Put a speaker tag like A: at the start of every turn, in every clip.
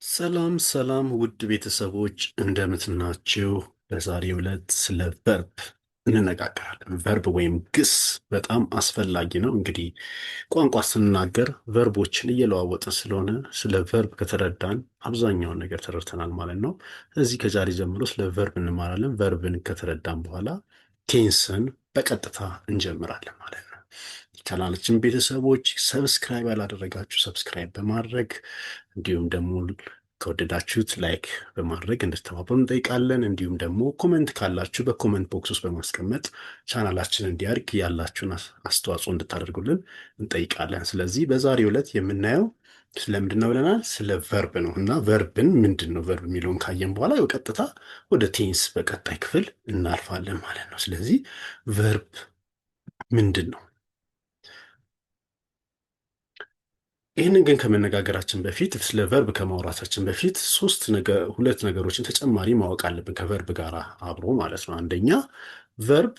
A: ሰላም ሰላም ውድ ቤተሰቦች እንደምትናችሁ። በዛሬው ዕለት ስለ ቨርብ እንነጋገራለን። ቨርብ ወይም ግስ በጣም አስፈላጊ ነው። እንግዲህ ቋንቋ ስንናገር ቨርቦችን እየለዋወጥን ስለሆነ ስለ ቨርብ ከተረዳን አብዛኛውን ነገር ተረድተናል ማለት ነው። ስለዚህ ከዛሬ ጀምሮ ስለ ቨርብ እንማራለን። ቨርብን ከተረዳን በኋላ ቴንስን በቀጥታ እንጀምራለን ማለት ነው። ቻናላችን ቤተሰቦች ሰብስክራይብ ያላደረጋችሁ ሰብስክራይብ በማድረግ እንዲሁም ደግሞ ከወደዳችሁት ላይክ በማድረግ እንድትተባበሩ እንጠይቃለን። እንዲሁም ደግሞ ኮመንት ካላችሁ በኮመንት ቦክስ ውስጥ በማስቀመጥ ቻናላችን እንዲያድግ ያላችሁን አስተዋጽኦ እንድታደርጉልን እንጠይቃለን። ስለዚህ በዛሬው ዕለት የምናየው ስለምንድን ነው ብለናል? ስለ ቨርብ ነው እና ቨርብን ምንድን ነው ቨርብ የሚለውን ካየን በኋላ በቀጥታ ወደ ቴንስ በቀጣይ ክፍል እናልፋለን ማለት ነው። ስለዚህ ቨርብ ምንድን ነው? ይህንን ግን ከመነጋገራችን በፊት ስለ ቨርብ ከማውራታችን በፊት ሁለት ነገሮችን ተጨማሪ ማወቅ አለብን ከቨርብ ጋር አብሮ ማለት ነው። አንደኛ ቨርብ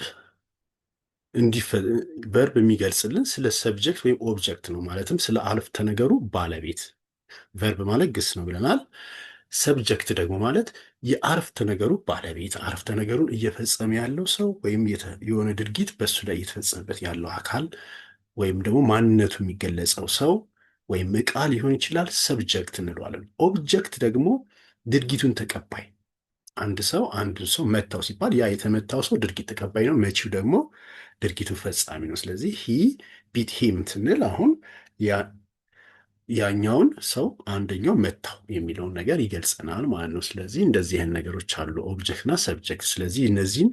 A: ቨርብ የሚገልጽልን ስለ ሰብጀክት ወይም ኦብጀክት ነው። ማለትም ስለ አረፍተ ነገሩ ባለቤት። ቨርብ ማለት ግስ ነው ብለናል። ሰብጀክት ደግሞ ማለት የአረፍተ ነገሩ ባለቤት፣ አረፍተ ነገሩን እየፈጸመ ያለው ሰው ወይም የሆነ ድርጊት በሱ ላይ እየተፈጸመበት ያለው አካል ወይም ደግሞ ማንነቱ የሚገለጸው ሰው ወይም ዕቃ ሊሆን ይችላል። ሰብጀክት እንለዋለን። ኦብጀክት ደግሞ ድርጊቱን ተቀባይ። አንድ ሰው መታው ሲባል ያ የተመታው ሰው ድርጊት ተቀባይ ነው። መቺው ደግሞ ድርጊቱ ፈጻሚ ነው። ስለዚህ ሂ ቢት ሂም ስንል አሁን ያኛውን ሰው አንደኛው መታው የሚለውን ነገር ይገልጸናል ማለት ነው። ስለዚህ እንደዚህ አይነት ነገሮች አሉ፣ ኦብጀክትና ሰብጀክት። ስለዚህ እነዚህን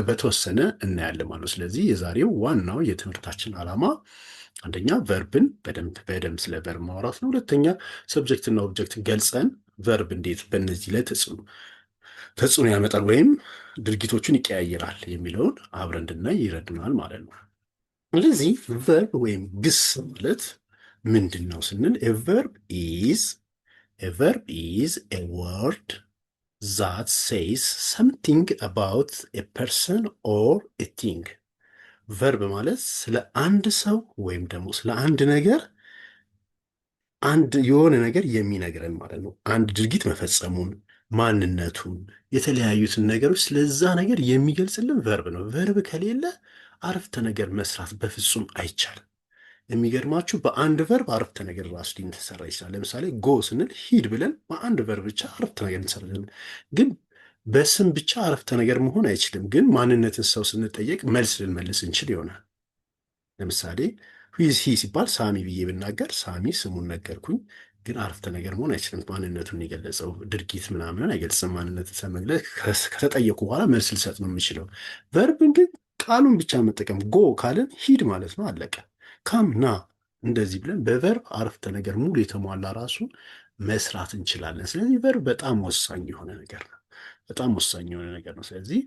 A: በተወሰነ እናያለን ማለት ነው። ስለዚህ የዛሬው ዋናው የትምህርታችን ዓላማ አንደኛ ቨርብን በደንብ ስለ ቨርብ ማውራት ነው። ሁለተኛ ሰብጀክትና ኦብጀክትን ገልጸን ቨርብ እንዴት በእነዚህ ላይ ተጽዕኖ ያመጣል ወይም ድርጊቶቹን ይቀያየራል የሚለውን አብረን እንድናይ ይረዱናል ማለት ነው። ስለዚህ ቨርብ ወይም ግስ ማለት ምንድን ነው ስንል ቨርብ ኢዝ ኤ ወርድ that says something about a person or a thing። ቨርብ ማለት ስለ አንድ ሰው ወይም ደግሞ ስለ አንድ ነገር የሆነ ነገር የሚነግረን ማለት ነው። አንድ ድርጊት መፈጸሙን፣ ማንነቱን፣ የተለያዩትን ነገሮች ስለዛ ነገር የሚገልጽልን ቨርብ ነው። ቨርብ ከሌለ አረፍተ ነገር መስራት በፍጹም አይቻልም። የሚገርማችሁ በአንድ ቨርብ አረፍተ ነገር ራሱ ሊሰራ ይችላል። ለምሳሌ ጎ ስንል ሂድ ብለን በአንድ ቨርብ ብቻ አረፍተ ነገር እንሰራለን። ግን በስም ብቻ አረፍተ ነገር መሆን አይችልም። ግን ማንነትን ሰው ስንጠየቅ መልስ ልንመልስ እንችል ይሆናል። ለምሳሌ ሂዝ ሂ ሲባል ሳሚ ብዬ ብናገር ሳሚ ስሙን ነገርኩኝ፣ ግን አረፍተ ነገር መሆን አይችልም። ማንነቱን የገለጸው ድርጊት ምናምን አይገልጽም። ማንነትን ሰመግለጽ ከተጠየቁ በኋላ መልስ ልሰጥ ነው የምችለው። ቨርብን ግን ቃሉን ብቻ መጠቀም ጎ ካልን ሂድ ማለት ነው፣ አለቀ። ካም ና እንደዚህ ብለን በቨርብ አረፍተ ነገር ሙሉ የተሟላ ራሱ መስራት እንችላለን። ስለዚህ ቨርብ በጣም ወሳኝ የሆነ ነገር ነው። በጣም ወሳኝ የሆነ ነገር ነው። ስለዚህ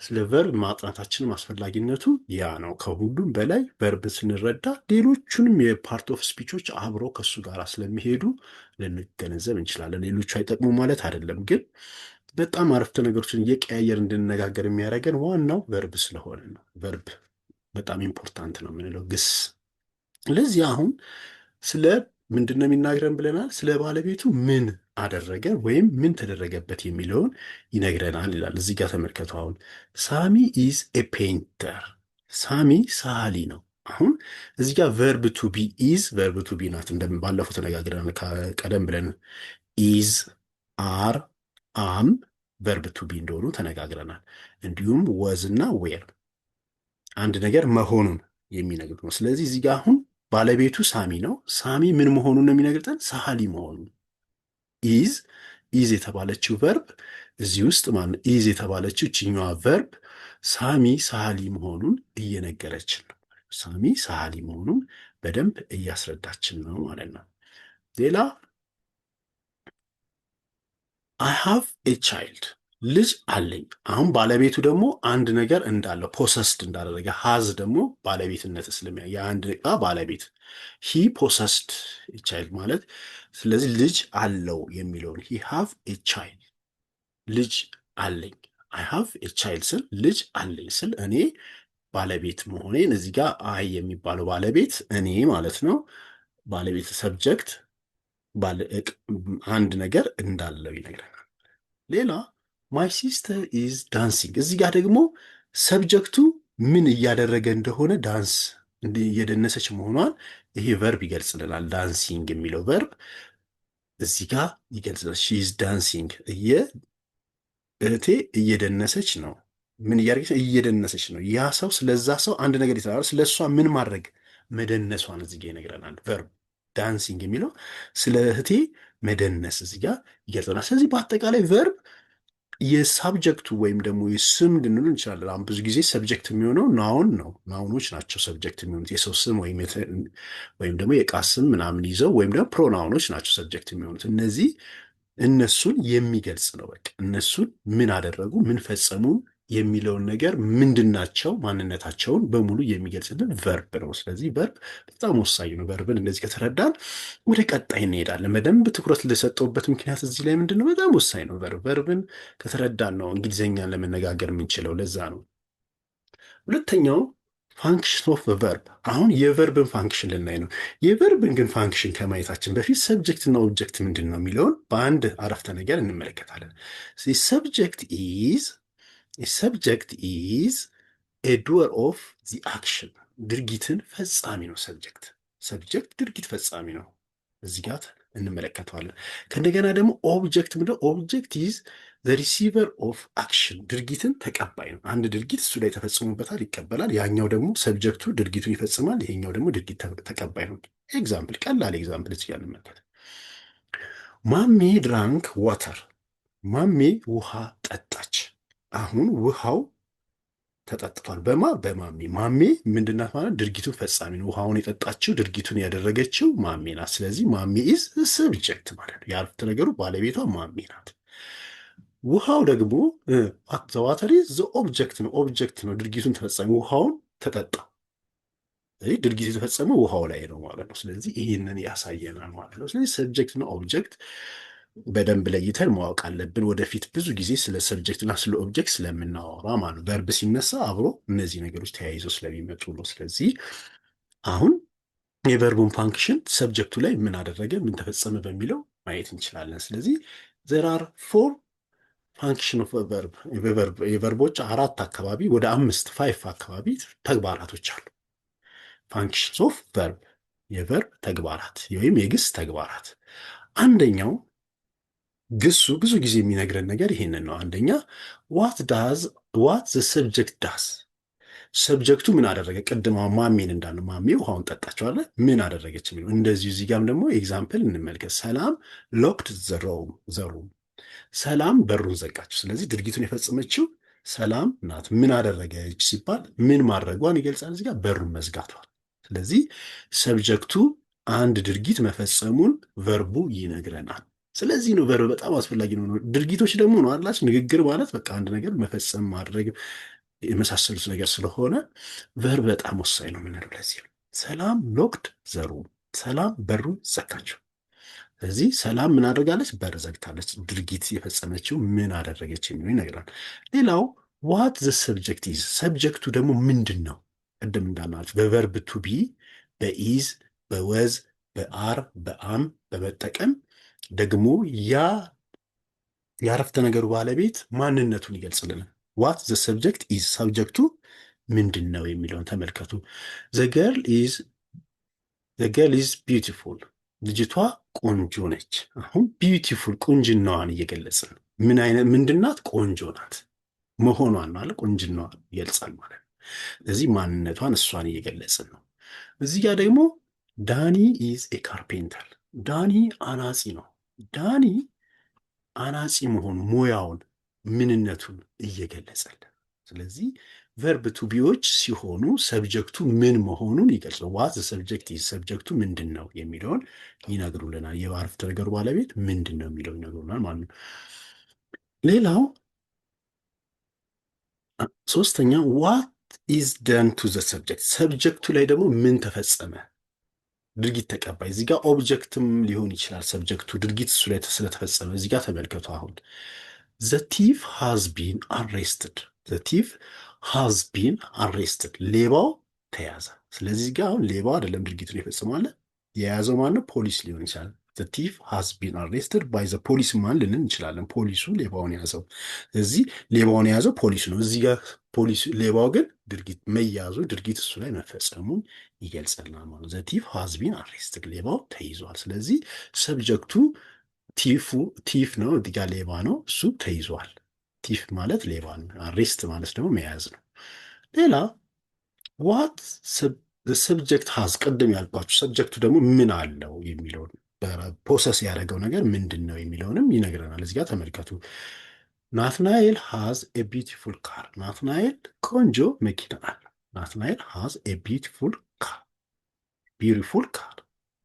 A: ስለ ቨርብ ማጥናታችንም አስፈላጊነቱ ያ ነው። ከሁሉም በላይ ቨርብ ስንረዳ ሌሎቹንም የፓርት ኦፍ ስፒቾች አብሮ ከሱ ጋር ስለሚሄዱ ልንገነዘብ እንችላለን። ሌሎቹ አይጠቅሙ ማለት አይደለም፣ ግን በጣም አረፍተ ነገሮችን እየቀያየር እንድንነጋገር የሚያደርገን ዋናው ቨርብ ስለሆነ ነው። ቨርብ በጣም ኢምፖርታንት ነው የምንለው ግስ። ስለዚህ አሁን ስለ ምንድን ነው የሚናገረን ብለናል? ስለ ባለቤቱ ምን አደረገ ወይም ምን ተደረገበት የሚለውን ይነግረናል ይላል። እዚህ ጋር ተመልከቱ። አሁን ሳሚ ኢዝ ኤ ፔይንተር፣ ሳሚ ሳሊ ነው። አሁን እዚህ ጋር ቨርብ ቱ ቢ ኢዝ ቨርብ ቱ ቢ ናት። ባለፈው ተነጋግረናል ቀደም ብለን ኢዝ፣ አር፣ አም ቨርብ ቱ ቢ እንደሆኑ ተነጋግረናል። እንዲሁም ወዝ እና ዌር አንድ ነገር መሆኑን የሚነግር ነው። ስለዚህ እዚህ ጋር አሁን ባለቤቱ ሳሚ ነው። ሳሚ ምን መሆኑን ነው የሚነግርጠን? ሳሊ መሆኑን። ኢዝ የተባለችው ቨርብ እዚህ ውስጥ ኢዝ የተባለችው እችኛዋ ቨርብ ሳሚ ሳሊ መሆኑን እየነገረችን ነው። ሳሚ ሳሊ መሆኑን በደንብ እያስረዳችን ነው ማለት ነው። ሌላ አይ ሃቭ ኤ ቻይልድ፣ ልጅ አለኝ። አሁን ባለቤቱ ደግሞ አንድ ነገር እንዳለው ፖሰስድ እንዳደረገ፣ ሀዝ ደግሞ ባለቤትነት ስለሚያ የአንድ ዕቃ ባለቤት ሂ ፖሰስድ ቻይልድ ማለት ስለዚህ ልጅ አለው የሚለውን ሂ ሃቭ ኤ ቻይልድ፣ ልጅ አለኝ። አይ ሃቭ ኤ ቻይልድ ስል ልጅ አለኝ ስል እኔ ባለቤት መሆኔን እዚህ ጋር አይ የሚባለው ባለቤት እኔ ማለት ነው። ባለቤት ሰብጀክት ባለ አንድ ነገር እንዳለው ይነግረናል። ሌላ ማይ ሲስተር ኢዝ ዳንሲንግ፣ እዚህ ጋር ደግሞ ሰብጀክቱ ምን እያደረገ እንደሆነ ዳንስ እየደነሰች መሆኗን ይሄ ቨርብ ይገልጽልናል። ዳንሲንግ የሚለው ቨርብ እዚህ ጋር ይገልጽልናል። ሺ ኢዝ ዳንሲንግ፣ እህቴ እየደነሰች ነው። ምን እያደረገች ነው? እየደነሰች ነው። ያ ሰው ስለዛ ሰው አንድ ነገር ይሰራል። ስለ እሷ ምን ማድረግ መደነሷን እዚህ ጋር ይነግረናል። ቨርብ ዳንሲንግ የሚለው ስለ እህቴ መደነስ እዚህ ጋር ይገልጸናል። ስለዚህ በአጠቃላይ ቨርብ የሳብጀክቱ ወይም ደግሞ የስም ልንሉ እንችላለን። አሁን ብዙ ጊዜ ሰብጀክት የሚሆነው ናውን ነው። ናውኖች ናቸው ሰብጀክት የሚሆኑት። የሰው ስም ወይም ደግሞ የዕቃ ስም ምናምን ይዘው ወይም ደግሞ ፕሮናውኖች ናቸው ሰብጀክት የሚሆኑት። እነዚህ እነሱን የሚገልጽ ነው። በቃ እነሱን ምን አደረጉ፣ ምን ፈጸሙ የሚለውን ነገር ምንድናቸው፣ ማንነታቸውን በሙሉ የሚገልጽልን ቨርብ ነው። ስለዚህ ቨርብ በጣም ወሳኝ ነው። ቨርብን እንደዚህ ከተረዳን ወደ ቀጣይ እንሄዳለን። በደንብ ትኩረት ለሰጠውበት ምክንያት እዚህ ላይ ምንድን ነው? በጣም ወሳኝ ነው። ቨርብን ከተረዳን ነው እንግሊዝኛን ለመነጋገር የምንችለው። ለዛ ነው። ሁለተኛው ፋንክሽን ኦፍ ቨርብ። አሁን የቨርብን ፋንክሽን ልናይ ነው። የቨርብን ግን ፋንክሽን ከማየታችን በፊት ሰብጀክት እና ኦብጀክት ምንድን ነው የሚለውን በአንድ አረፍተ ነገር እንመለከታለን። ሰብጀክት ኢዝ ኤ ዱወር ኦፍ ዚ አክሽን፣ ድርጊትን ፈጻሚ ነው። ሰብጀክት ድርጊት ፈጻሚ ነው። እዚህ ጋር እንመለከተዋለን። ከእንደገና ደግሞ ኦብጀክት ምንድነው? ኦብጀክት ኢዝ ዘ ሪሲቨር ኦፍ አክሽን፣ ድርጊትን ተቀባይ ነው። አንድ ድርጊት እሱ ላይ ተፈጽሞበታል፣ ይቀበላል። ያኛው ደግሞ ሰብጀክቱ ድርጊቱን ይፈጽማል፣ ይሄኛው ደግሞ ድርጊት ተቀባይ ነው። ኤግዛምፕል፣ ቀላል ኤግዛምፕል እዚህ ጋር እንመልከት። ማሜ ድራንክ ዋተር፣ ማሜ ውሃ ጠጣች። አሁን ውሃው ተጠጥቷል። በማሜ ማሜ ምንድናት ማለት? ድርጊቱን ፈጻሚ ነው። ውሃውን የጠጣችው ድርጊቱን ያደረገችው ማሜ ናት። ስለዚህ ማሜ ኢዝ ሰብጀክት ማለት ነው። የአረፍተ ነገሩ ባለቤቷ ማሜ ናት። ውሃው ደግሞ ዋተር ኢዝ ዘ ኦብጀክት ነው። ኦብጀክት ነው፣ ድርጊቱን ተፈጻሚ። ውሃውን ተጠጣ፣ ድርጊቱ የተፈጸመው ውሃው ላይ ነው ማለት ነው። ስለዚህ ይህንን ያሳየናል ማለት ነው። ስለዚህ ሰብጀክት እና ኦብጀክት በደንብ ለይተን ማወቅ አለብን። ወደፊት ብዙ ጊዜ ስለ ሰብጀክትና ስለ ኦብጀክት ስለምናወራ ማለት ነው። ቨርብ ሲነሳ አብሮ እነዚህ ነገሮች ተያይዘው ስለሚመጡ ነው። ስለዚህ አሁን የቨርቡን ፋንክሽን ሰብጀክቱ ላይ ምን አደረገ፣ ምን ተፈጸመ በሚለው ማየት እንችላለን። ስለዚህ ዘር አር ፎር ፋንክሽን ኦፍ ቨርብ፣ የቨርቦች አራት አካባቢ ወደ 5 አካባቢ ተግባራቶች አሉ። ፋንክሽንስ ኦፍ ቨርብ፣ የቨርብ ተግባራት ወይም የግስ ተግባራት። አንደኛው ግሱ ብዙ ጊዜ የሚነግረን ነገር ይሄንን ነው። አንደኛ ዋት ዘ ሰብጀክት ዳስ፣ ሰብጀክቱ ምን አደረገ። ቅድማ ማሜን እንዳለ ማሜ ውሃውን ጠጣችኋለ፣ ምን አደረገች የሚለው እንደዚሁ። እዚህ ጋም ደግሞ ኤግዛምፕል እንመልከት። ሰላም ሎክድ ዘ ሩም፣ ሰላም በሩን ዘጋችው። ስለዚህ ድርጊቱን የፈጸመችው ሰላም ናት። ምን አደረገች ሲባል ምን ማድረጓን ይገልጻል። እዚህ ጋር በሩን መዝጋቷል። ስለዚህ ሰብጀክቱ አንድ ድርጊት መፈጸሙን ቨርቡ ይነግረናል። ስለዚህ ነው ቨርብ በጣም አስፈላጊ ነው። ድርጊቶች ደግሞ ነው አላች ንግግር ማለት በቃ አንድ ነገር መፈጸም ማድረግ የመሳሰሉት ነገር ስለሆነ ቨርብ በጣም ወሳኝ ነው የምንለው ለዚህ ነው። ሰላም ሎክድ ዘ ሩም፣ ሰላም በሩን ዘጋችው። ስለዚህ ሰላም ምን አድርጋለች? በር ዘግታለች። ድርጊት የፈጸመችው ምን አደረገች የሚለው ይነግራል። ሌላው ዋት ዘ ሰብጀክት ኢዝ፣ ሰብጀክቱ ደግሞ ምንድን ነው? ቅድም እንዳልናችሁ በቨርብ ቱ ቢ በኢዝ በወዝ በአር በአም በመጠቀም ደግሞ ያ የአረፍተ ነገሩ ባለቤት ማንነቱን ይገልጽልናል። ዋት ዘ ሰብጀክት ኢዝ፣ ሰብጀክቱ ምንድን ነው የሚለውን ተመልከቱ። ዘ ገርል ኢዝ ቢዩቲፉል፣ ልጅቷ ቆንጆ ነች። አሁን ቢዩቲፉል ቁንጅናዋን እየገለጽን ነው። ምን አይነት ምንድናት? ቆንጆ ናት መሆኗን ማለት ቁንጅናዋን ይገልጻል ማለት ነው። ስለዚህ ማንነቷን እሷን እየገለጽን ነው። እዚህ ጋር ደግሞ ዳኒ ኢዝ ኤ ካርፔንተር፣ ዳኒ አናጺ ነው። ዳኒ አናጺ መሆኑ ሙያውን ምንነቱን እየገለጸልን። ስለዚህ ቨርብ ቱ ቢዎች ሲሆኑ ሰብጀክቱ ምን መሆኑን ይገልጻል። ዋት ሰብጀክት ኢዝ፣ ሰብጀክቱ ምንድን ነው የሚለውን ይነግሩልናል። የአረፍተ ነገሩ ባለቤት ምንድን ነው የሚለው ይነግሩናል ማለት ነው። ሌላው ሶስተኛ ዋት ኢዝ ደን ቱ ዘ ሰብጀክት፣ ሰብጀክቱ ላይ ደግሞ ምን ተፈጸመ፣ ድርጊት ተቀባይ። እዚህ ጋር ኦብጀክትም ሊሆን ይችላል ሰብጀክቱ፣ ድርጊት እሱ ላይ ስለተፈጸመ። እዚህ ጋር ተመልከቱ። አሁን ዘ ቲፍ ሃዝ ቢን አሬስትድ፣ ዘ ቲፍ ሃዝ ቢን አሬስትድ፣ ሌባው ተያዘ። ስለዚህ ጋር አሁን ሌባው አይደለም ድርጊቱን የፈጸመው አለ፣ የያዘው ማነው? ፖሊስ ሊሆን ይችላል። ቲፍ ሃዝ ቢን አሬስትድ ባይ ዘ ፖሊስ ማን ልንን እንችላለን። ፖሊሱ ሌባውን ያዘው። እዚህ ሌባውን የያዘው ፖሊሱ ነው። እዚህ ጋር ፖሊሱ ሌባው ግን ድርጊት መያዙ ድርጊት እሱ ላይ መፈጸሙን ይገልጸናል ማለት ዘ ቲፍ ሃዝ ቢን አሬስትድ ሌባው ተይዟል። ስለዚህ ሰብጀክቱ ቲፍ ነው። እዚህ ጋር ሌባ ነው፣ እሱ ተይዟል። ቲፍ ማለት ሌባ ነው። አሬስት ማለት ደግሞ መያዝ ነው። ሌላ ዋት ሰብጀክት ሃዝ ቅድም ያልኳችሁ ሰብጀክቱ ደግሞ ምን አለው የሚለውን ፖሰስ ያደረገው ነገር ምንድን ነው የሚለውንም ይነግረናል። እዚህ ጋር ተመልከቱ። ናትናኤል ሃዝ ኤ ቢዩቲፉል ካር። ናትናኤል ቆንጆ መኪና አለው። ናትናኤል ሃዝ ኤ ቢዩቲፉል ካር።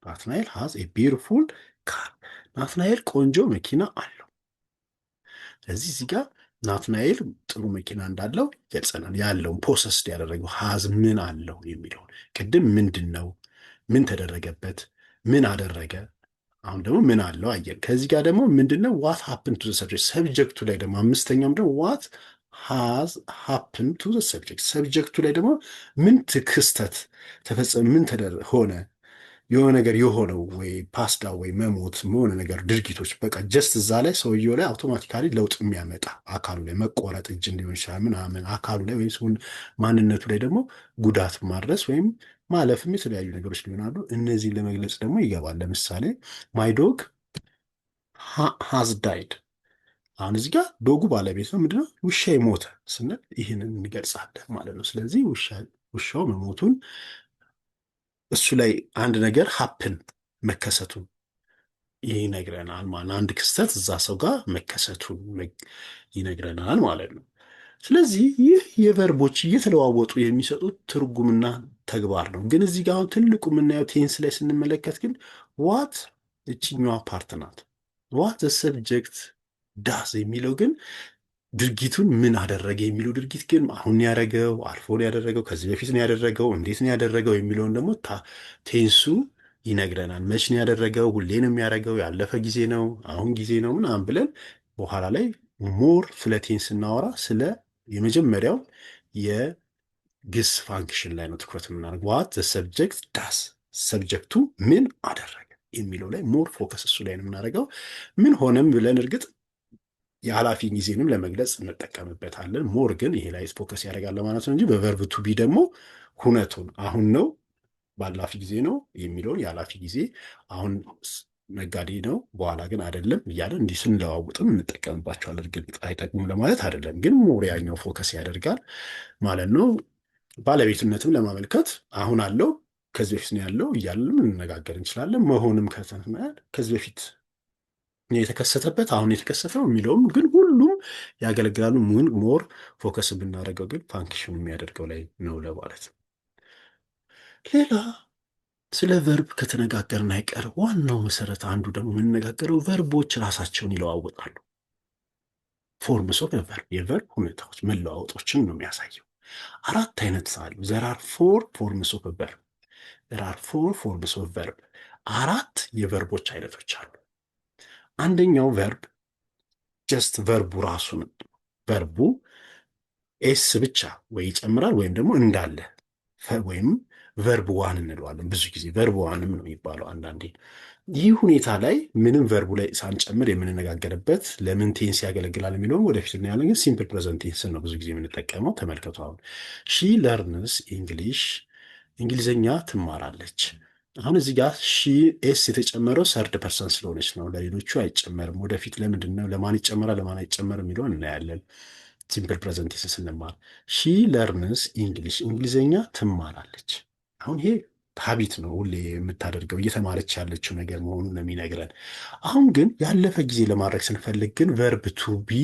A: ናትናኤል ሃዝ ኤ ቢዩቲፉል ካር። ናትናኤል ቆንጆ መኪና አለው። ስለዚህ እዚህ ጋር ናትናኤል ጥሩ መኪና እንዳለው ይገልጸናል። ያለውን ፖሰስድ ያደረገው ሃዝ ምን አለው የሚለውን ቅድም ምንድን ነው፣ ምን ተደረገበት፣ ምን አደረገ፣ አሁን ደግሞ ምን አለው አየን። ከዚህ ጋር ደግሞ ምንድነው ዋት ሃፕን ቱ ሰብጀክት። ሰብጀክቱ ላይ ደግሞ አምስተኛውም ደግሞ ዋት ሃዝ ሃፕን ቱ ሰብጀክት። ሰብጀክቱ ላይ ደግሞ ምን ክስተት ተፈጸመ፣ ምን ሆነ፣ የሆነ ነገር የሆነው ወይ ፓስዳ ወይ መሞት መሆነ ነገር ድርጊቶች በቃ ጀስት እዛ ላይ ሰውየው ላይ አውቶማቲካሊ ለውጥ የሚያመጣ አካሉ ላይ መቆረጥ እጅ ሊሆን ይችላል ምናምን አካሉ ላይ ወይም ሰውን ማንነቱ ላይ ደግሞ ጉዳት ማድረስ ወይም ማለፍም የተለያዩ ነገሮች ሊሆናሉ። እነዚህን ለመግለጽ ደግሞ ይገባል። ለምሳሌ ማይ ዶግ ሃዝ ዳይድ። አሁን እዚህ ጋር ዶጉ ባለቤት ነው። ምንድነው ውሻ ሞተ ስንል ይህንን እንገልጻለን ማለት ነው። ስለዚህ ውሻው መሞቱን እሱ ላይ አንድ ነገር ሀፕን መከሰቱን ይነግረናል ማለት አንድ ክስተት እዛ ሰው ጋር መከሰቱን ይነግረናል ማለት ነው። ስለዚህ ይህ የቨርቦች እየተለዋወጡ የሚሰጡት ትርጉምና ተግባር ነው። ግን እዚህ ጋር አሁን ትልቁ የምናየው ቴንስ ላይ ስንመለከት ግን ዋት እችኛዋ ፓርት ናት። ዋት ሰብጀክት ዳስ የሚለው ግን ድርጊቱን ምን አደረገ የሚለው ድርጊት ግን አሁን ያደረገው አልፎ ነው ያደረገው ከዚህ በፊት ነው ያደረገው እንዴት ነው ያደረገው የሚለውን ደግሞ ቴንሱ ይነግረናል። መች ነው ያደረገው፣ ሁሌ ነው የሚያደርገው፣ ያለፈ ጊዜ ነው፣ አሁን ጊዜ ነው ምናምን ብለን በኋላ ላይ ሞር ስለ ቴንስ ስናወራ ስለ የመጀመሪያው የግስ ፋንክሽን ላይ ነው ትኩረት የምናደርገው። ዋት ሰብጀክት ዳስ፣ ሰብጀክቱ ምን አደረገ የሚለው ላይ ሞር ፎከስ እሱ ላይ ነው የምናደርገው። ምን ሆነም ብለን እርግጥ የኃላፊ ጊዜንም ለመግለጽ እንጠቀምበታለን። ሞር ግን ይሄ ላይ ፎከስ ያደርጋል ማለት ነው እንጂ በቨርብ ቱ ቢ ደግሞ ሁነቱን አሁን ነው ባላፊ ጊዜ ነው የሚለውን የኃላፊ ጊዜ አሁን ነጋዴ ነው በኋላ ግን አይደለም እያለ እንዲህ ስንለዋውጥም እንጠቀምባቸዋለን። እርግጥ አይጠቅሙም ለማለት አይደለም፣ ግን ሞር ያኛው ፎከስ ያደርጋል ማለት ነው። ባለቤትነትም ለማመልከት አሁን አለው ከዚህ በፊት ነው ያለው እያለም እንነጋገር እንችላለን። መሆንም ከዚህ በፊት የተከሰተበት አሁን የተከሰተው የሚለውም ግን ሁሉም ያገለግላሉ። ሞር ፎከስ ብናደርገው ግን ፋንክሽን የሚያደርገው ላይ ነው ለማለት ነው። ሌላ ስለ ቨርብ ከተነጋገርን አይቀር ዋናው መሰረት አንዱ ደግሞ የምንነጋገረው ቨርቦች ራሳቸውን ይለዋወጣሉ። ፎርምስ ኦፍ ቨርብ የቨርብ ሁኔታዎች መለዋወጦችን ነው የሚያሳየው። 4 አይነት አሉ። ዘር አር 4 ፎርምስ ኦፍ ቨርብ። ዘር አር 4 ፎርምስ ኦፍ ቨርብ 4 የቨርቦች አይነቶች አሉ። አንደኛው ቨርብ ጀስት ቨርቡ ራሱ ነው። ቨርቡ ኤስ ብቻ ወይ ይጨምራል ወይም ደግሞ እንዳለ ወይም ቨርብ ዋን እንለዋለን። ብዙ ጊዜ ቨርብ ዋንም ነው የሚባለው አንዳንዴ። ይህ ሁኔታ ላይ ምንም ቨርቡ ላይ ሳንጨምር የምንነጋገርበት ለምን ቴንስ ያገለግላል የሚለውን ወደፊት እናያለን። ግን ሲምፕል ፕሬዘንት ቴንስ ነው ብዙ ጊዜ የምንጠቀመው። ተመልከቱ። አሁን ሺ ለርንስ እንግሊሽ፣ እንግሊዝኛ ትማራለች። አሁን እዚህ ጋር ሺ ኤስ የተጨመረው ሰርድ ፐርሰን ስለሆነች ነው። ለሌሎቹ አይጨመርም። ወደፊት ለምንድን ነው ለማን ይጨመራል ለማን አይጨመርም የሚለውን እናያለን። ሲምፕል ፕሬዘንት ቴንስ ስንማር ሺ ለርንስ እንግሊሽ፣ እንግሊዝኛ ትማራለች። አሁን ይሄ ሀቢት ነው፣ ሁሌ የምታደርገው እየተማረች ያለችው ነገር መሆኑን ነው የሚነግረን። አሁን ግን ያለፈ ጊዜ ለማድረግ ስንፈልግ ግን ቨርብ ቱ ቢ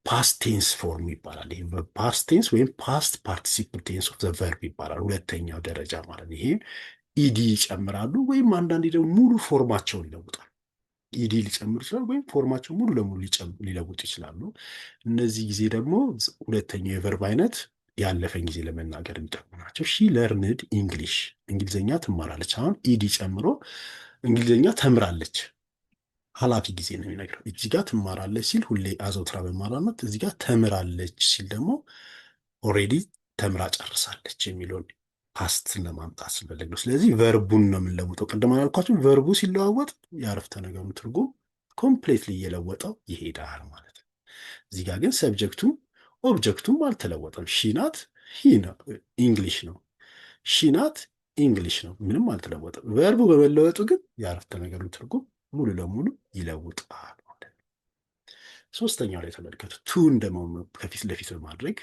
A: ፓስት ቴንስ ፎርም ይባላል። ይሄ ፓስት ቴንስ ወይም ፓስት ፓርቲሲፕል ቴንስ ኦፍ ዘ ቨርብ ይባላል። ሁለተኛው ደረጃ ማለት ይሄ ኢዲ ይጨምራሉ ወይም አንዳንዴ ደግሞ ሙሉ ፎርማቸውን ይለውጣል። ኢዲ ሊጨምሩ ይችላሉ ወይም ፎርማቸው ሙሉ ለሙሉ ሊለውጡ ይችላሉ። እነዚህ ጊዜ ደግሞ ሁለተኛው የቨርብ አይነት ያለፈን ጊዜ ለመናገር የሚጠቅሙ ናቸው። ሺ ለርንድ እንግሊሽ፣ እንግሊዝኛ ትማራለች። አሁን ኢዲ ጨምሮ እንግሊዝኛ ተምራለች፣ ኃላፊ ጊዜ ነው የሚነግረው። እዚህ ጋር ትማራለች ሲል ሁሌ አዘውትራ በማራነት፣ እዚህ ጋር ተምራለች ሲል ደግሞ ኦልሬዲ ተምራ ጨርሳለች የሚለውን ፓስትን ለማምጣት ስንፈልግ ነው። ስለዚህ ቨርቡን ነው የምንለውጠው። ቅድም አላልኳችሁ? ቨርቡ ሲለዋወጥ የአረፍተ ነገሩን ትርጉም ኮምፕሌትሊ እየለወጠው ይሄዳል ማለት ነው። እዚህ ጋር ግን ሰብጀክቱም ኦብጀክቱም አልተለወጠም። ሺናት ኢንግሊሽ ነው። ሺናት ኢንግሊሽ ነው። ምንም አልተለወጠም። ቨርቡ በመለወጡ ግን የአረፍተ ነገሩን ትርጉም ሙሉ ለሙሉ ይለውጣል ማለት ነው። ሶስተኛው ላይ ተመልከቱ። ቱን ደግሞ ከፊት ለፊት በማድረግ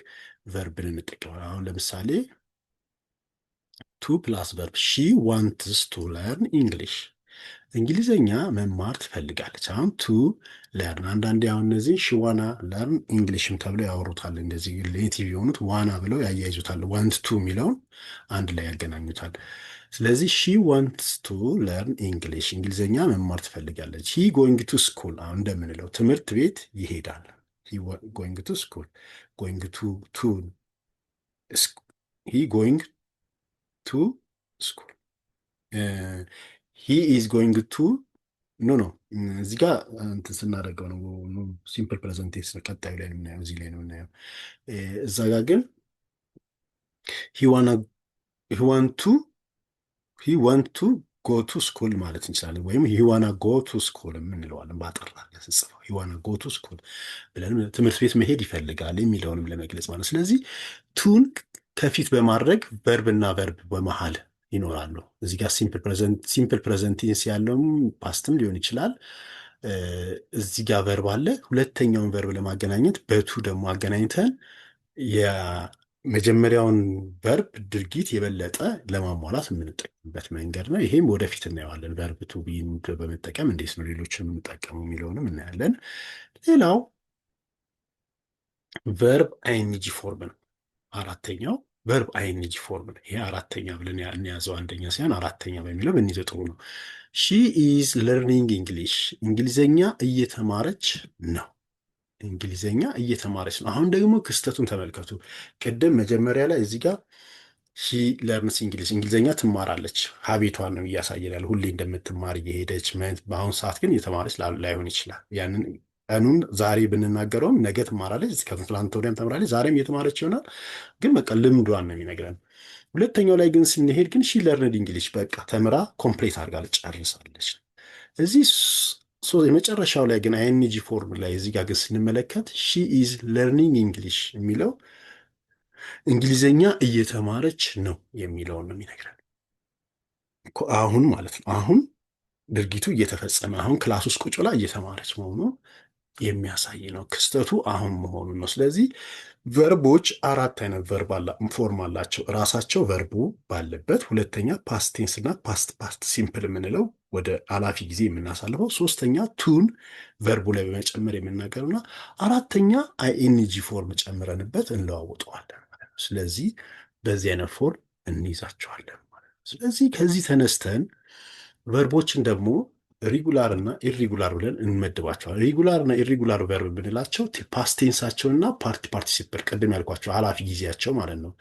A: ቨርብን እንጠቀማለን። አሁን ለምሳሌ ቱ ፕላስ ቨርብ ሺ ዋንትስ ቱ ለርን ኢንግሊሽ፣ እንግሊዘኛ መማር ትፈልጋለች። አሁን ቱ ለርን አንዳንዴ አሁን እነዚህ ሺ ዋና ለርን እንግሊሽም ተብለው ያወሩታል። እንደዚህ ኔቲቭ የሆኑት ዋና ብለው ያያይዙታል። ዋንት ቱ የሚለውን አንድ ላይ ያገናኙታል። ስለዚህ ሺ ዋንትስ ቱ ለርን እንግሊሽ፣ እንግሊዘኛ መማር ትፈልጋለች። ሂ ጎይንግ ቱ ስኩል፣ አሁን እንደምንለው ትምህርት ቤት ይሄዳል። ጎይንግ ቱ ስኩል፣ ጎይንግ ቱ ሂ ጎይንግ ቱ ስኩል፣ ሂ ኢዝ ጎይንግ ቱ ኖ እዚህ ጋር እንትን ስናደርገው ነው ሲምፕል ፕሬዘንት ቴንስ ነው። ቀጣዩ ላይ ነው የምናየው፣ እዚህ ላይ ነው የምናየው። እዛ ጋር ግን ሂ ዋንት ቱ ጎ ቱ ስኩል ማለት እንችላለን። ወይም ሂ ዋና ጎ ቱ ስኩል የምንለዋለን። ባጠራ ስጽፈው ሂ ዋና ጎ ቱ ስኩል ብለን ትምህርት ቤት መሄድ ይፈልጋል የሚለውንም ለመግለጽ ማለት። ስለዚህ ቱን ከፊት በማድረግ ቨርብ እና ቨርብ በመሃል ይኖራሉ። እዚህ ጋር ሲምፕል ፕሬዘንት ቴንስ ያለውም ፓስትም ሊሆን ይችላል። እዚህ ጋር ቨርብ አለ። ሁለተኛውን ቨርብ ለማገናኘት በቱ ደግሞ አገናኝተን የመጀመሪያውን ቨርብ ድርጊት የበለጠ ለማሟላት የምንጠቀምበት መንገድ ነው። ይሄም ወደፊት እናየዋለን። ቨርብ ቱ ቢን በመጠቀም እንዴት ነው ሌሎችን የምንጠቀሙ የሚለውንም እናያለን። ሌላው ቨርብ አይኤንጂ ፎርም ነው። አራተኛው ቨርብ አይኤንጂ ፎርም ነው። ይሄ አራተኛ ብለን እንያዘው፣ አንደኛ ሳይሆን አራተኛ በሚለው ብንይዘው ጥሩ ነው። ሺ ኢዝ ለርኒንግ እንግሊሽ፣ እንግሊዘኛ እየተማረች ነው። እንግሊዘኛ እየተማረች ነው። አሁን ደግሞ ክስተቱን ተመልከቱ። ቅድም መጀመሪያ ላይ እዚህ ጋር ሺ ለርንስ እንግሊሽ፣ እንግሊዘኛ ትማራለች፣ ሀቢቷን ነው እያሳየናል። ሁሌ እንደምትማር እየሄደች፣ በአሁኑ ሰዓት ግን እየተማረች ላይሆን ይችላል። ያንን ቀኑን ዛሬ ብንናገረውም ነገ ትማራለች፣ ከትላንት ወዲያም ተምራለች፣ ዛሬም እየተማረች ይሆናል። ግን በቃ ልምዷን ነው የሚነግረን። ሁለተኛው ላይ ግን ስንሄድ ግን ሺ ለርንድ እንግሊሽ፣ በቃ ተምራ ኮምፕሌት አድርጋ ጨርሳለች። እዚህ የመጨረሻው ላይ ግን አይኤንጂ ፎርም ላይ እዚህ ጋር ግን ስንመለከት ሺ ኢዝ ለርኒንግ እንግሊሽ የሚለው እንግሊዘኛ እየተማረች ነው የሚለውን ነው የሚነግረን። አሁን ማለት ነው አሁን ድርጊቱ እየተፈጸመ አሁን ክላስ ውስጥ ቁጭ ብላ እየተማረች መሆኑ የሚያሳይ ነው። ክስተቱ አሁን መሆኑን ነው። ስለዚህ ቨርቦች አራት አይነት ቨርብ ፎርም አላቸው። ራሳቸው ቨርቡ ባለበት፣ ሁለተኛ ፓስት ቴንስ እና ፓስት ሲምፕል የምንለው ወደ አላፊ ጊዜ የምናሳልፈው፣ ሶስተኛ ቱን ቨርቡ ላይ በመጨመር የምናገርና አራተኛ አይኤንጂ ፎርም ጨምረንበት እንለዋውጠዋለን ማለት ነው። ስለዚህ በዚህ አይነት ፎርም እንይዛቸዋለን ማለት ነው። ስለዚህ ከዚህ ተነስተን ቨርቦችን ደግሞ ሪጉላር እና ኢሪጉላር ብለን እንመድባቸዋል። ሪጉላር እና ኢሪጉላር ቨርብ ብንላቸው ፓስቴንሳቸውና ፓርቲሲፕል ቅድም ያልኳቸው ኃላፊ ጊዜያቸው ማለት ነው።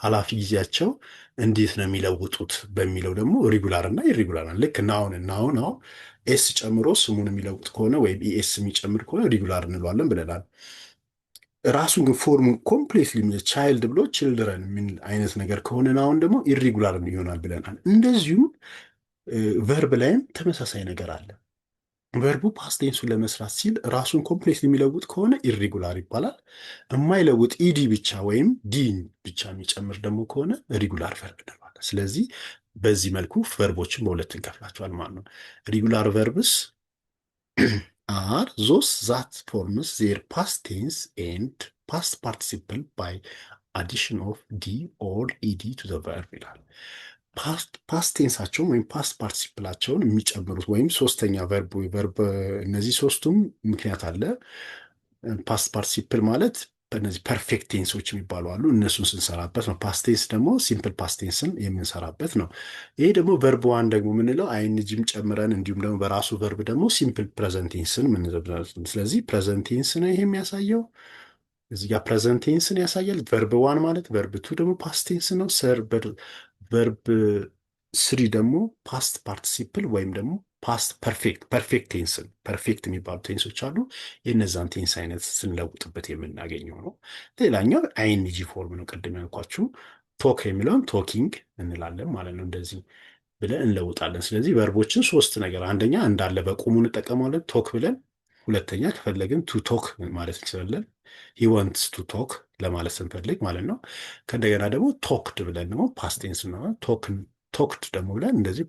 A: ኃላፊ ጊዜያቸው እንዴት ነው የሚለውጡት በሚለው ደግሞ ሪጉላር እና ኢሪጉላር ልክ ናውን ኤስ ጨምሮ ስሙን የሚለውጥ ከሆነ ወይም ኢኤስ የሚጨምር ከሆነ ሪጉላር እንለዋለን ብለናል። ራሱን ግን ፎርሙን ኮምፕሌትሊ ቻይልድ ብሎ ችልድረን የሚል አይነት ነገር ከሆነ ናውን ደግሞ ኢሪጉላር ይሆናል ብለናል። እንደዚሁም ቨርብ ላይም ተመሳሳይ ነገር አለ። ቨርቡ ፓስቴንሱን ለመስራት ሲል ራሱን ኮምፕሌት የሚለውጥ ከሆነ ኢሪጉላር ይባላል። የማይለውጥ ኢዲ ብቻ ወይም ዲን ብቻ የሚጨምር ደግሞ ከሆነ ሪጉላር ቨርብ እንለዋለን። ስለዚህ በዚህ መልኩ ቨርቦችን በሁለት እንከፍላቸዋል ማለት ነው። ሪጉላር ቨርብስ አር ዞስ ዛት ፎርምስ ዜር ፓስት ቴንስ ኤንድ ፓስት ፓርቲሲፕል ባይ አዲሽን ኦፍ ዲ ኦር ኢዲ ቱ ዘ ቨርብ ይላል። ፓስት ቴንሳቸውን ወይም ፓስት ፓርቲሲፕላቸውን የሚጨምሩት ወይም ሶስተኛ ቨርብ እነዚህ ሶስቱም ምክንያት አለ። ፓስት ፓርቲሲፕል ማለት እነዚህ ፐርፌክት ቴንሶች የሚባሉ አሉ። እነሱን ስንሰራበት ነው። ፓስት ቴንስ ደግሞ ሲምፕል ፓስት ቴንስን የምንሰራበት ነው። ይሄ ደግሞ ቨርብ ዋን ደግሞ የምንለው አይንጂም ጨምረን እንዲሁም ደግሞ በራሱ ቨርብ ደግሞ ሲምፕል ፕሬዘንት ቴንስን ስለዚህ ፕሬዘንት ቴንስ ነው ይሄ የሚያሳየው። እዚህ ጋር ፕሬዘንት ቴንስን ያሳያል። ቨርብ ዋን ማለት ቨርብ ቱ ደግሞ ፓስት ቴንስ ነው። ቨርብ ስሪ ደግሞ ፓስት ፓርቲሲፕል ወይም ደግሞ ፓስት ፐርፌክት ቴንስን ፐርፌክት የሚባሉ ቴንሶች አሉ። የነዛን ቴንስ አይነት ስንለውጥበት የምናገኘው ነው። ሌላኛው አይኤንጂ ፎርም ነው። ቅድም ያልኳችሁ ቶክ የሚለውን ቶኪንግ እንላለን ማለት ነው። እንደዚህ ብለን እንለውጣለን። ስለዚህ ቨርቦችን ሶስት ነገር፣ አንደኛ እንዳለ በቁሙ እንጠቀመዋለን ቶክ ብለን፣ ሁለተኛ ከፈለግን ቱ ቶክ ማለት እንችላለን። ሂ ዋንትስ ቱ ቶክ ለማለት ስንፈልግ ማለት ነው። ከእንደገና ደግሞ ቶክድ ብለን ደግሞ ፓስቴንስ ነው። ቶክድ ደግሞ ብለን እንደዚህ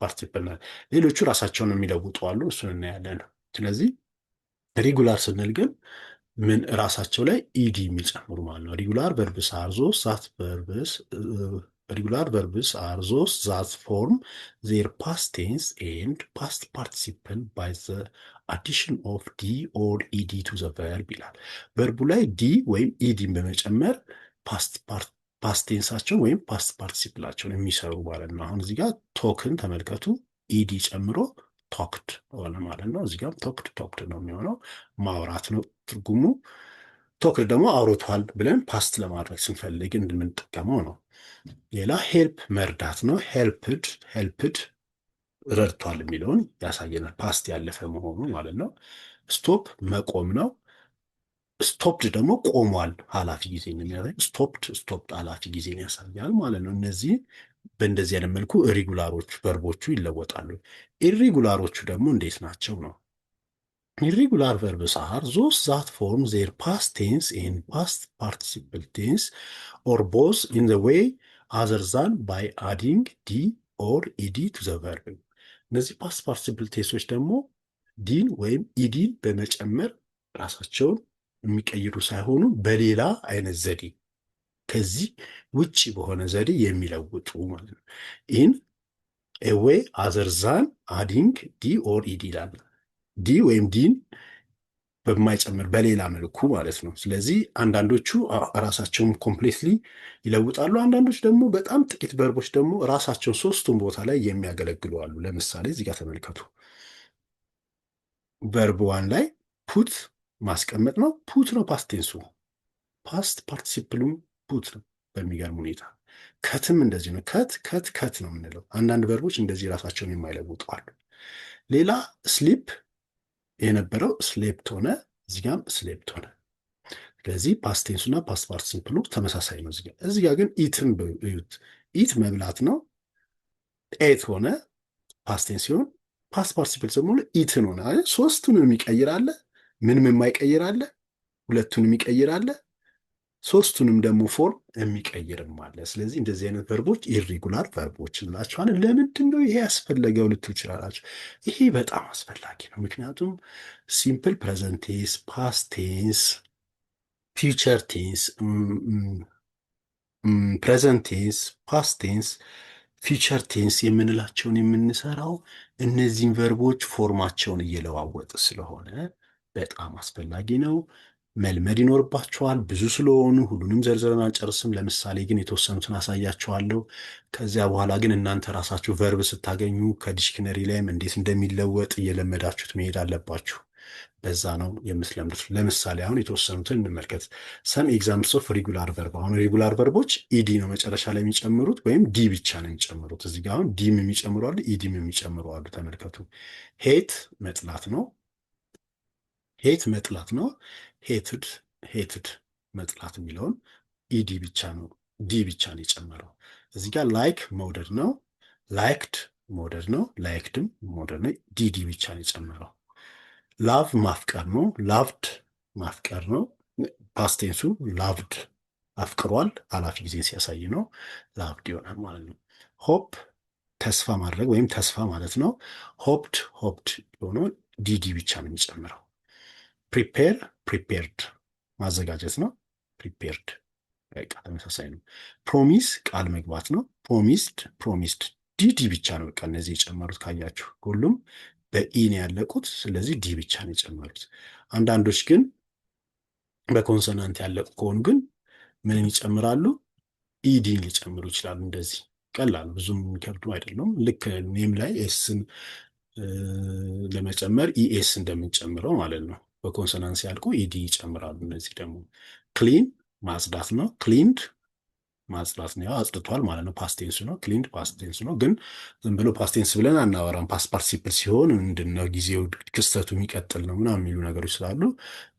A: ፓርቲሲፕል። ሌሎቹ ራሳቸውን የሚለውጡ አሉ፣ እሱን እናያለን። ስለዚህ ሪጉላር ስንል ግን ምን ራሳቸው ላይ ኢዲ የሚጨምሩ ማለት ነው። ሪጉላር ቨርብስ አር ዞስ ዛት ቨርብስ ሪጉላር ቨርብስ አር ዞስ ዛት ፎርም ዜር ፓስት ቴንስ ኤንድ ፓስት ፓርቲሲፕል ባይ ዘ አዲሽን ኦፍ ዲ ኦር ኢዲ ቱ ዘ ቨርብ ይላል። ቨርቡ ላይ ዲ ወይም ኢዲን በመጨመር ፓስት ቴንሳቸውን ወይም ፓስት ፓርቲሲፕላቸውን የሚሰሩ ማለት ነው። አሁን እዚህ ጋር ቶክን ተመልከቱ፣ ኢዲ ጨምሮ ቶክድ ሆነ ማለት ነው። እዚህ ጋር ቶክድ ነው የሚሆነው፣ ማውራት ነው ትርጉሙ። ቶክድ ደግሞ አውርቷል ብለን ፓስት ለማድረግ ስንፈልግ እንደምንጠቀመው ነው። ሌላ ሄልፕ መርዳት ነው። ሄልፕድ ረድቷል የሚለውን ያሳየናል፣ ፓስት ያለፈ መሆኑ ማለት ነው። ስቶፕ መቆም ነው። ስቶፕድ ደግሞ ቆሟል፣ ኃላፊ ጊዜ የሚያሳይ ስቶፕድ ኃላፊ ጊዜን ያሳያል ማለት ነው። እነዚህ በእንደዚህ አይነት መልኩ ሪጉላሮች ቨርቦቹ ይለወጣሉ። ኢሪጉላሮቹ ደግሞ እንዴት ናቸው ነው? ኢሪጉላር ቨርብስ አር ዞስ ዛት ፎርም ዜር ፓስት ቴንስ ኢን ፓስት ፓርቲሲፕል ቴንስ ኦር ቦዝ ኢን ዘ ዌይ አዘር ዛን ባይ አዲንግ ዲ ኦር ኢዲ ቱ ዘ ቨርብ። እነዚህ ፓስት ፓርቲሲፕል ቴንሶች ደግሞ ዲን ወይም ኢዲን በመጨመር ራሳቸውን የሚቀይሩ ሳይሆኑ በሌላ አይነት ዘዴ፣ ከዚህ ውጭ በሆነ ዘዴ የሚለውጡ ማለት ነው። ኢን ኤ ዌይ አዘር ዛን አዲንግ ዲ ኦር ኢዲ ይላል። ዲ ወይም ዲን በማይጨምር በሌላ መልኩ ማለት ነው። ስለዚህ አንዳንዶቹ ራሳቸውን ኮምፕሌትሊ ይለውጣሉ። አንዳንዶች ደግሞ በጣም ጥቂት ቨርቦች ደግሞ ራሳቸውን ሶስቱም ቦታ ላይ የሚያገለግሉ አሉ። ለምሳሌ እዚህ ጋር ተመልከቱ። ቨርብ ዋን ላይ ፑት ማስቀመጥ ነው። ፑት ነው ፓስት ቴንሱ። ፓስት ፓርቲሲፕሉም ፑት ነው በሚገርም ሁኔታ። ከትም እንደዚህ ነው። ከት ነው የምንለው። አንዳንድ ቨርቦች እንደዚህ ራሳቸውን የማይለውጡ አሉ። ሌላ ስሊፕ የነበረው ስሌፕት ሆነ፣ እዚህ ጋም ስሌፕት ሆነ። ስለዚህ ፓስት ቴንሱና ፓስት ፓርቲሲፕሉ ተመሳሳይ ነው። እዚህ ጋር ግን ኢትን በዩት። ኢት መብላት ነው። ኤት ሆነ ፓስት ቴንስ ሲሆን፣ ፓስት ፓርቲሲፕል ደግሞ ኢትን ሆነ። ሶስቱንም ይቀይራል። ምንም የማይቀይር አለ፣ ሁለቱንም ይቀይር አለ፣ ሶስቱንም ደግሞ ፎርም የሚቀይርም አለ። ስለዚህ እንደዚህ አይነት ቨርቦች ኢሪጉላር ቨርቦች እንላቸዋለን። ለምንድን ነው ይሄ ያስፈለገው ልትሉ ይችላላችሁ። ይሄ በጣም አስፈላጊ ነው። ምክንያቱም ሲምፕል ፕሬዘንት ቴንስ፣ ፓስት ቴንስ፣ ፊውቸር ቴንስ፣ ፕሬዘንት ቴንስ፣ ፓስት ቴንስ፣ ፊውቸር ቴንስ የምንላቸውን የምንሰራው እነዚህን ቨርቦች ፎርማቸውን እየለዋወጥ ስለሆነ በጣም አስፈላጊ ነው። መልመድ ይኖርባቸዋል። ብዙ ስለሆኑ ሁሉንም ዘርዝረን አልጨርስም። ለምሳሌ ግን የተወሰኑትን አሳያችኋለሁ። ከዚያ በኋላ ግን እናንተ ራሳችሁ ቨርብ ስታገኙ ከዲክሽነሪ ላይም እንዴት እንደሚለወጥ እየለመዳችሁት መሄድ አለባችሁ። በዛ ነው የምትለምዱት። ለምሳሌ አሁን የተወሰኑትን እንመልከት። ሰም ኤግዛምፕልስ ኦፍ ሪጉላር ቨርብ። አሁን ሪጉላር ቨርቦች ኢዲ ነው መጨረሻ ላይ የሚጨምሩት፣ ወይም ዲ ብቻ ነው የሚጨምሩት። እዚህ ጋር አሁን ዲም የሚጨምሩ አሉ፣ ኢዲም የሚጨምሩ አሉ። ተመልከቱ። ሄት መጥላት ነው። ሄት መጥላት ነው። ሄትድ መጥላት የሚለውን ኢዲ ብቻ ነው፣ ዲ ብቻ ነው የጨመረው። እዚህ ጋር ላይክ መውደድ ነው። ላይክድ መውደድ ነው። ላይክድም መውደድ ነው። ዲዲ ብቻ ነው የጨመረው። ላቭ ማፍቀር ነው። ላቭድ ማፍቀር ነው። ፓስቴንሱ ላቭድ አፍቅሯል፣ ኃላፊ ጊዜ ሲያሳይ ነው። ላቭድ ይሆናል ማለት ነው። ሆፕ ተስፋ ማድረግ ወይም ተስፋ ማለት ነው። ሆፕድ ሆኖ ዲዲ ብቻ ነው የሚጨምረው። ፕሪፔርድ ማዘጋጀት ነው። ፕሪፔርድ በቃ ተመሳሳይ ነው። ፕሮሚስ ቃል መግባት ነው። ፕሮሚስድ ዲዲ ብቻ ነው በቃ እነዚህ የጨመሩት ካያችሁ ሁሉም በኢን ያለቁት። ስለዚህ ዲ ብቻ ነው የጨመሩት። አንዳንዶች ግን በኮንሶናንት ያለቁ ከሆኑ ግን ምንን ይጨምራሉ? ኢዲን ሊጨምሩ ይችላሉ። እንደዚህ ቀላል ብዙም የሚከብዱ አይደለም። ልክ ኔም ላይ ኤስን ለመጨመር ኢኤስ እንደምንጨምረው ማለት ነው። በኮንሶናንስ ያልቁ ኢዲ ይጨምራሉ። እነዚህ ደግሞ ክሊን ማጽዳት ነው። ክሊንድ ማጽዳት ነው። ያው አጽድቷል ማለት ነው። ፓስቴንስ ነው፣ ክሊንድ ፓስቴንስ ነው። ግን ዝም ብሎ ፓስቴንስ ብለን አናወራም። ፓስት ፓርቲሲፕል ሲሆን ምንድን ነው ጊዜው ክስተቱ የሚቀጥል ነው ምናምን የሚሉ ነገሮች ስላሉ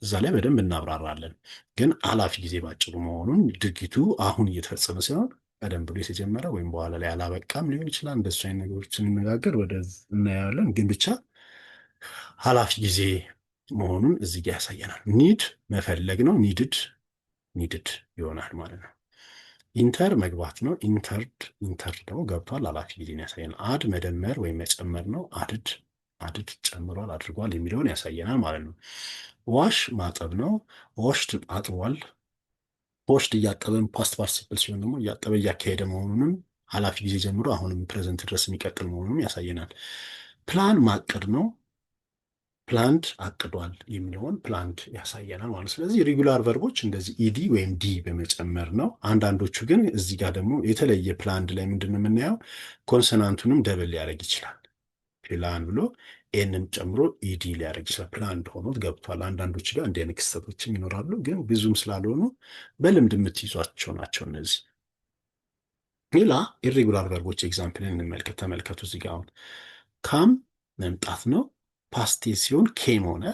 A: እዛ ላይ በደንብ እናብራራለን። ግን አላፊ ጊዜ ባጭሩ መሆኑን ድርጊቱ አሁን እየተፈጸመ ሲሆን ቀደም ብሎ የተጀመረ ወይም በኋላ ላይ አላበቃም ሊሆን ይችላል። እንደሱ አይነት ነገሮች ስንነጋገር ወደ እናያለን። ግን ብቻ ኃላፊ ጊዜ መሆኑን እዚህ ጋር ያሳየናል። ኒድ መፈለግ ነው። ኒድድ ይሆናል ማለት ነው። ኢንተር መግባት ነው። ኢንተር ደግሞ ገብቷል፣ ኃላፊ ጊዜን ያሳየናል። አድ መደመር ወይም መጨመር ነው። አድድ ጨምሯል፣ አድርጓል የሚለውን ያሳየናል ማለት ነው። ዋሽ ማጠብ ነው። ዋሽድ አጥቧል። ዋሽድ እያጠበን ፓስት ፓርቲሲፕል ሲሆን ደግሞ እያጠበ እያካሄደ መሆኑንም ኃላፊ ጊዜ ጀምሮ አሁንም ፕሬዘንት ድረስ የሚቀጥል መሆኑንም ያሳየናል። ፕላን ማቀድ ነው። ፕላንድ አቅዷል የሚለውን ፕላንድ ያሳየናል ማለት። ስለዚህ ሬጉላር ቨርቦች እንደዚህ ኢዲ ወይም ዲ በመጨመር ነው። አንዳንዶቹ ግን እዚህ ጋር ደግሞ የተለየ ፕላንድ ላይ ምንድን ነው የምናየው? ኮንሶናንቱንም ደብል ሊያደርግ ይችላል። ፕላን ብሎ ኤንን ጨምሮ ኢዲ ሊያደርግ ይችላል። ፕላንድ ሆኖት ገብቷል። አንዳንዶች ጋር እንዲህ አይነት ክስተቶችም ይኖራሉ፣ ግን ብዙም ስላልሆኑ በልምድ የምትይዟቸው ናቸው እነዚህ። ሌላ ኢሬጉላር ቨርቦች ኤግዛምፕልን እንመልከት። ተመልከቱ እዚህ ጋር አሁን ካም መምጣት ነው። ፓስቴ ሲሆን ኬም ሆነ።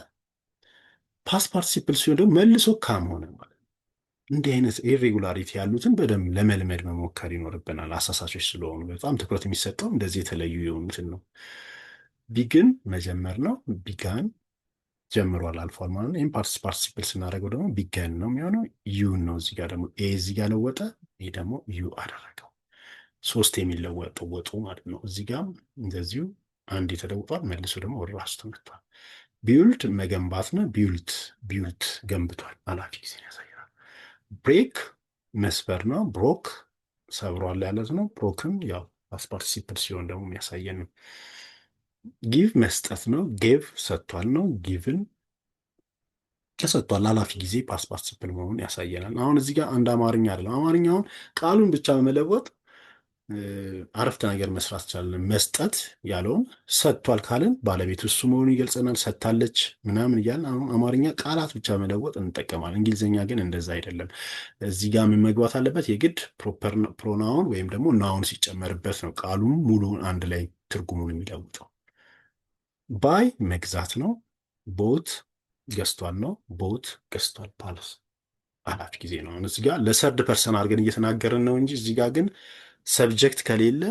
A: ፓስት ፓርቲሲፕል ሲሆን ደግሞ መልሶ ካም ሆነ ማለት ነው። እንዲህ አይነት ኢሬጉላሪቲ ያሉትን በደንብ ለመልመድ መሞከር ይኖርብናል። አሳሳቾች ስለሆኑ በጣም ትኩረት የሚሰጠው እንደዚህ የተለዩ የሆኑትን ነው። ቢግን መጀመር ነው። ቢጋን ጀምሯል፣ አልፏል ማለት ነው። ይህም ፓርቲሲፕል ስናደርገው ደግሞ ቢገን ነው የሚሆነው። ዩን ነው እዚህ ጋር ደግሞ ኤ እዚህ ጋር ለወጠ፣ ይህ ደግሞ ዩ አደረገው። ሶስት የሚለወጠው ወጡ ማለት ነው። እዚህ ጋር እንደዚሁ አንድ የተለውጧል፣ መልሶ ደግሞ ወደ ራሱ ተመቷል። ቢውልድ መገንባት ነው። ቢውልት ገንብቷል፣ ኃላፊ ጊዜ ያሳያል። ብሬክ መስበር ነው። ብሮክ ሰብሯል ያለት ነው። ብሮክም ያው ፓስት ፓርቲሲፕል ሲሆን ደግሞ የሚያሳየን ነው። ጊቭ መስጠት ነው። ጌቭ ሰጥቷል ነው። ጊቭን ተሰጥቷል፣ ኃላፊ ጊዜ ፓስት ፓርቲሲፕል መሆኑን ያሳየናል። አሁን እዚህ ጋር አንድ አማርኛ አይደለም። አማርኛውን ቃሉን ብቻ በመለወጥ አረፍተ ነገር መስራት ይቻላል። መስጠት ያለውን ሰጥቷል ካልን ባለቤቱ እሱ መሆኑን ይገልጸናል። ሰጥታለች ምናምን እያልን አሁን አማርኛ ቃላት ብቻ መለወጥ እንጠቀማለን። እንግሊዝኛ ግን እንደዛ አይደለም። እዚህ ጋር ምን መግባት አለበት? የግድ ፕሮፐር ፕሮናውን ወይም ደግሞ ናውን ሲጨመርበት ነው ቃሉን ሙሉውን አንድ ላይ ትርጉሙን የሚለውጠው። ባይ መግዛት ነው። ቦት ገዝቷል ነው። ቦት ገዝቷል ፓለስ ኃላፊ ጊዜ ነው። አሁን እዚህ ጋር ለሰርድ ፐርሰን አድርገን እየተናገርን ነው እንጂ እዚህ ጋር ግን ሰብጀክት ከሌለ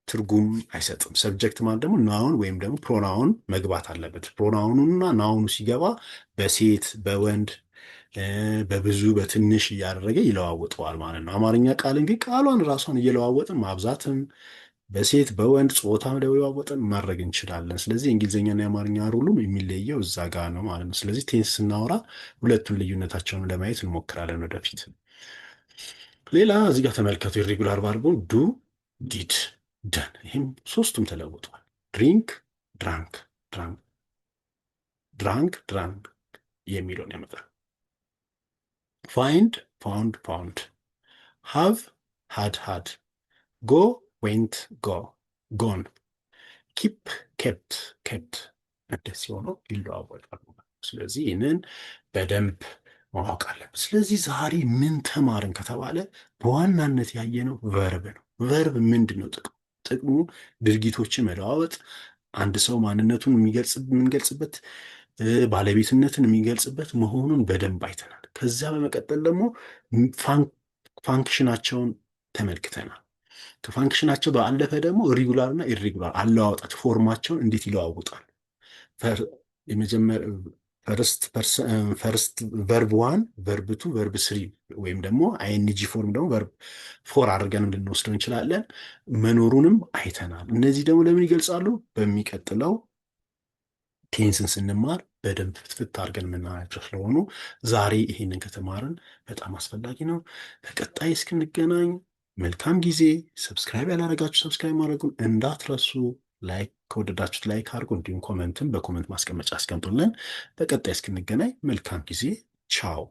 A: ትርጉም አይሰጥም። ሰብጀክት ማለት ደግሞ ናውን ወይም ደግሞ ፕሮናውን መግባት አለበት። ፕሮናውኑና ናውኑ ሲገባ በሴት በወንድ በብዙ በትንሽ እያደረገ ይለዋውጠዋል ማለት ነው። አማርኛ ቃልን ግን ቃሏን ራሷን እየለዋወጥን ማብዛትም በሴት በወንድ ጾታ ለዋወጥን ማድረግ እንችላለን። ስለዚህ የእንግሊዝኛና የአማርኛ ሩሉም የሚለየው እዛ ጋር ነው ማለት ነው። ስለዚህ ቴንስ ስናወራ ሁለቱን ልዩነታቸውን ለማየት እንሞክራለን ወደፊት። ሌላ እዚህ ጋር ተመልከቱ። ኢሬጉላር ቨርቡን ዱ፣ ዲድ፣ ደን። ይህም ሶስቱም ተለውጧል። ድሪንክ፣ ድራንክ፣ ድራንክ የሚለውን ያመጣል። ፋይንድ፣ ፋውንድ፣ ፋውንድ። ሃቭ፣ ሃድ፣ ጎ፣ ዌንት፣ ጎን። ኪፕ፣ ኬፕት። እንደዚህ ሆነው ይለዋወጣሉ። ስለዚህ ይህንን በደንብ ማወቅ አለብን። ስለዚህ ዛሬ ምን ተማርን ከተባለ በዋናነት ያየነው ቨርብ ነው። ቨርብ ምንድን ነው ጥቅሙ? ጥቅሙ ድርጊቶችን መለዋወጥ፣ አንድ ሰው ማንነቱን የምንገልጽበት፣ ባለቤትነትን የሚገልጽበት መሆኑን በደንብ አይተናል። ከዚያ በመቀጠል ደግሞ ፋንክሽናቸውን ተመልክተናል። ከፋንክሽናቸው ባለፈ ደግሞ ሪጉላር እና ኢሬጉላር አለዋወጣቸው ፎርማቸውን እንዴት ይለዋውጣል። ፈርስት ቨርብ ዋን፣ ቨርብ ቱ፣ ቨርብ ስሪ ወይም ደግሞ አይኤንጂ ፎርም ደግሞ ቨርብ ፎር አድርገን ልንወስደው እንችላለን። መኖሩንም አይተናል። እነዚህ ደግሞ ለምን ይገልጻሉ? በሚቀጥለው ቴንስን ስንማር በደንብ ፍትፍት አድርገን የምናያቸው ስለሆኑ ዛሬ ይሄንን ከተማርን በጣም አስፈላጊ ነው። በቀጣይ እስክንገናኝ መልካም ጊዜ። ሰብስክራይብ ያላረጋችሁ ሰብስክራይብ ማድረጉን እንዳትረሱ። ላይክ ከወደዳችሁት ላይክ አድርጉ። እንዲሁም ኮመንትን በኮመንት ማስቀመጫ አስቀምጡልን። በቀጣይ እስክንገናኝ መልካም ጊዜ። ቻው።